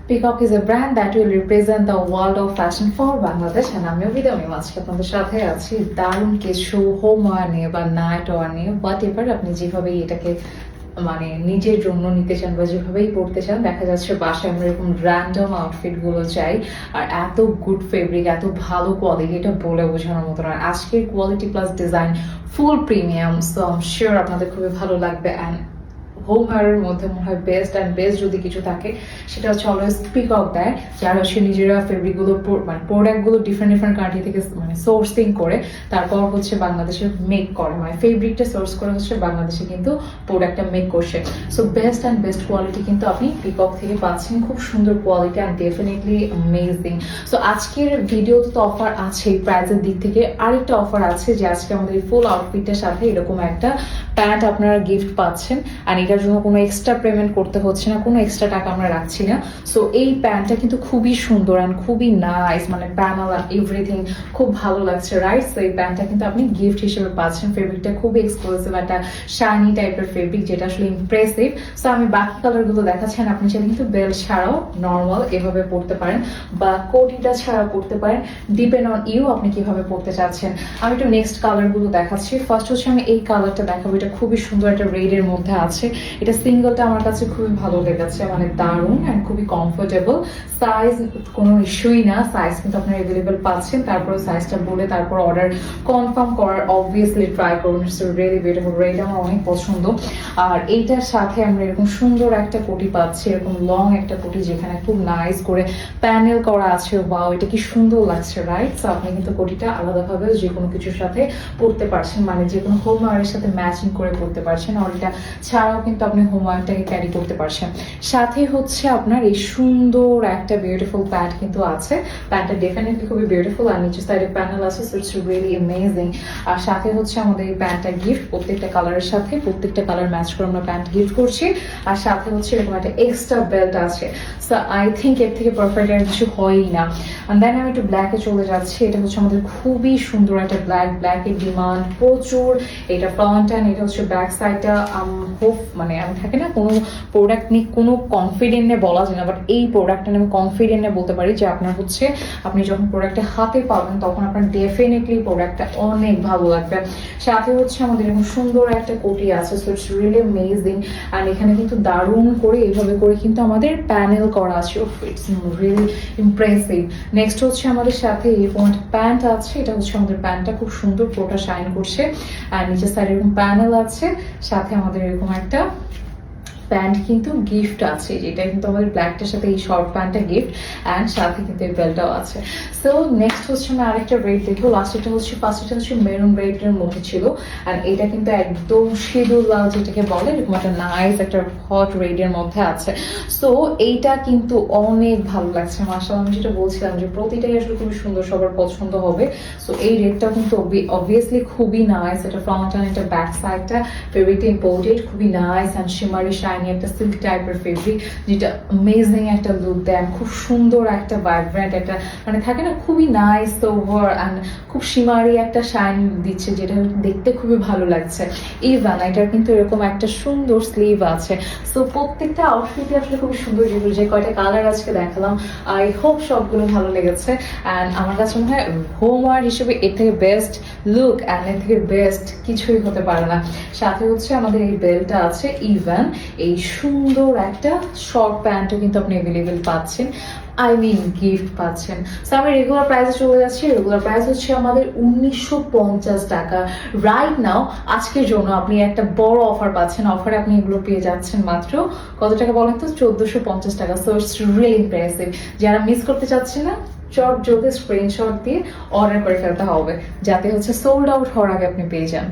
Peacock is a brand that will represent the world of fashion for Bangladesh and আমিও বিদামি আজকে আপনাদের সাথে আছি দারুণ কিছু হোম ওয়্যার নিয়ে বা নাইট ওয়্যার নিয়ে হোয়াট এভার আপনি যেভাবে এটাকে মানে নিজের জন্য নিতে চান বা যেভাবেই পড়তে চান। দেখা যাচ্ছে বাসায় আমরা এরকম র্যান্ডম আউটফিট গুলো চাই আর এত গুড ফেব্রিক এত ভালো কোয়ালিটি এটা বলে বোঝানোর মতো না। আজকের quality plus design full premium, so I am sure আপনাদের খুবই ভালো লাগবে। অ্যান্ড হোম ওয়্যারের মধ্যে মনে হয় বেস্ট অ্যান্ড বেস্ট যদি কিছু থাকে সেটা হচ্ছে অলওয়েজ পিকক দেয়, যারা হচ্ছে নিজেরা ফেব্রিকগুলো মানে প্রোডাক্টগুলো ডিফারেন্ট ডিফারেন্ট কান্ট্রি থেকে মানে সোর্সিং করে তারপর হচ্ছে বাংলাদেশে মেক করে, মানে ফেব্রিকটা সোর্স করে হচ্ছে বাংলাদেশে কিন্তু প্রোডাক্টটা মেক করছে। So best and best quality কিন্তু আপনি পিকক থেকে পাচ্ছেন, খুব সুন্দর quality and definitely amazing. So আজকের ভিডিওতে তো অফার আছে, প্রাইসের দিক থেকে আরেকটা অফার আছে যে আজকে আমাদের এই ফুল আউটফিটের সাথে এরকম একটা প্যান্ট আপনারা গিফট পাচ্ছেন আর এটার জন্য কোনো এক্সট্রা পেমেন্ট করতে হচ্ছে না, কোনো এক্সট্রা টাকা আমরা রাখছি না। সো এই প্যান্টটা কিন্তু খুবই সুন্দর অ্যান্ড খুবই নাইস, মানে প্যানেল আর এভরিথিং খুব ভালো লাগছে, রাইট? সো এই প্যান্টটা কিন্তু আপনি গিফট হিসেবে পাচ্ছেন। ফেব্রিকটা খুবই এক্সক্লুসিভ, একটা শাইনি টাইপের ফেব্রিক যেটা আসলে ইমপ্রেসিভ। সো আমি বাকি কালারগুলো দেখাচ্ছি, আপনি চাইলে কিন্তু বেল্ট ছাড়াও নর্মাল এভাবে পড়তে পারেন বা কোটিটা ছাড়াও পড়তে পারেন, ডিপেন্ড অন ইউ আপনি কিভাবে পড়তে চাচ্ছেন। আমি একটু নেক্সট কালারগুলো দেখাচ্ছি। ফার্স্ট হচ্ছে আমি এই কালারটা দেখাবো, এটা খুবই সুন্দর একটা রেডের মধ্যে আছে। এটা সিঙ্গেলটা আমার কাছে খুবই ভালো লেগেছে, মানে দারুণ অ্যান্ড খুবই কমফোর্টেবল। সাইজ কোনো ইস্যুই না, সাইজ কিন্তু আপনার অ্যাভেলেবেল পাচ্ছেন। তারপরে সাইজটা বলে তারপর অর্ডার কনফার্ম করার অবভিয়াসলি ট্রাই করুন। ইটস রিয়েলি বিউটিফুল, রেড আমার অনেক পছন্দ। আর এইটার সাথে আমরা এরকম সুন্দর একটা কোটি পাচ্ছি, এরকম লং একটা কোটি যেখানে খুব নাইস করে প্যানেল করা আছে। ওয়াও, এটা কি সুন্দর লাগছে, রাইট? সো আপনি কিন্তু কোটিটা আলাদাভাবে যে কোনো কিছুর সাথে পরতে পারছেন, মানে যে কোনো হোম ওয়্যারের সাথে ম্যাচিং করে পরতে পারছেন। আর এটা ছাড়াও কিন্তু আপনি হোম ওয়্যারটাকে ক্যারি করতে পারছেন। সাথে হচ্ছে আপনার এই সুন্দর একটা বিউটিফুল প্যান্ট কিন্তু আছে। প্যান্টটা ডেফিনেটলি খুবই বিউটিফুল আর নিচের সাইডে প্যানেল আছে, সো ইটস রিয়েলি অ্যামেজিং। আর সাথে হচ্ছে আমাদের এই প্যান্টটা গিফট, প্রত্যেকটা কালারের সাথে প্রত্যেকটা কালার ম্যাচ করে আমরা প্যান্ট গিফট করছি। আর সাথে হচ্ছে এরকম একটা এক্সট্রা বেল্ট আছে। সো আই থিঙ্ক এর থেকে পারফেক্ট আর কিছু হয়ই না। অ্যান্ড দেন আমি একটু ব্ল্যাকে চলে যাচ্ছি। এটা হচ্ছে আমাদের খুবই সুন্দর একটা ব্ল্যাকের ডিমান্ড প্রচুর। এটা ফ্রন্ট অ্যান্ড এটা হচ্ছে ব্যাক সাইডটা হোপ মানে আমি থাকে না কোনো প্রোডাক্ট নিয়ে কোনো কনফিডেন্ট নিয়ে বলা যায় না, বাট এই প্রোডাক্টটা নিয়ে আমি কনফিডেন্ট নিয়ে বলতে পারি যে আপনার হচ্ছে আপনি যখন প্রোডাক্টটা হাতে পাবেন তখন আপনার ডেফিনেটলি প্রোডাক্টটা অনেক ভালো লাগবে। সাথে হচ্ছে আমাদের এরকম সুন্দর একটা কোটি আছে, সো ইটস রিয়েলি অ্যামেজিং। আর এখানে কিন্তু দারুণ করে এইভাবে করে কিন্তু আমাদের প্যানেল করা আছে, ইটস রিয়েলি ইমপ্রেসিভ। নেক্সট হচ্ছে আমাদের সাথে এরকম একটা প্যান্ট আছে, এটা হচ্ছে আমাদের প্যান্টটা খুব সুন্দর পুরোটা শাইন করছে। আর নিচের সাইডে এরকম প্যানেল আছে, সাথে আমাদের এরকম একটা প্যান্ট কিন্তু গিফট আছে, যেটা কিন্তু আমাদের ব্ল্যাকটার সাথে এই শর্ট প্যান্টটা গিফট অ্যান্ড সাথে কিন্তু এই বেল্টটাও আছে। সো নেক্সট হচ্ছে আমি আরেকটা রেড দেখবো। লাস্টটা হচ্ছে ফার্স্টটা হচ্ছে মেরুন রেডের মধ্যে ছিল অ্যান্ড এটা কিন্তু একদম সিঁদুর লাল যেটাকে বলে, এরকম একটা নাইস একটা হট রেডের মধ্যে আছে। সো এইটা কিন্তু অনেক ভালো লাগছে মাশাআল্লাহ। আমি যেটা বলছিলাম যে প্রতিটাই আসলে খুবই সুন্দর, সবার পছন্দ হবে। সো এই রেডটাও কিন্তু অবভিয়াসলি খুবই নাইস। এটা ফ্রন্ট অ্যান্ড এটা ব্যাক সাইডটা ফেব্রিকটা ইম্পোর্টেড, খুবই নাইস অ্যান্ড শিমারি একটা সিল্ক টাইপের ফেব্রিক যেটা অ্যামেজিং একটা লুক দেয়, খুব সুন্দর একটা ভাইব্রেন্ট একটা মানে থাকে না খুবই নাইস ওভার অ্যান্ড খুব শিমারি একটা শাইন দিচ্ছে, যেটা দেখতে খুবই ভালো লাগছে। ইভেন এটার কিন্তু এরকম একটা সুন্দর স্লিভ আছে। সো প্রত্যেকটা আউটফিটই আসলে খুব সুন্দর, যেগুলো যে কয়টা কালার আজকে দেখালাম আই হোপ সবগুলো ভালো লেগেছে। অ্যান্ড আমার কাছে মনে হয় হোমওয়ার হিসেবে এর থেকে বেস্ট লুক অ্যান্ড এর থেকে বেস্ট কিছুই হতে পারে না। সাথে হচ্ছে আমাদের এই বেল্টটা আছে, ইভেন এই সুন্দর একটা শর্ট প্যান্টও কিন্তু আপনি অ্যাভেলেবেল পাচ্ছেন, আই মিন গিফট পাচ্ছেন। সো আমি রেগুলার প্রাইসে চলে যাচ্ছি। রেগুলার প্রাইস হচ্ছে আমাদের 1950 টাকা। রাইট নাও আজকের জন্য আপনি একটা বড় অফার পাচ্ছেন। অফারে আপনি এগুলো পেয়ে যাচ্ছেন মাত্র কত টাকা বলেন তো? 1450 টাকা। So it's really impressive. যারা মিস করতে চাচ্ছেন না চট জলদি স্ক্রিনশট দিয়ে অর্ডার করে ফেলতে হবে, যাতে হচ্ছে সোল্ড আউট হওয়ার আগে আপনি পেয়ে যান।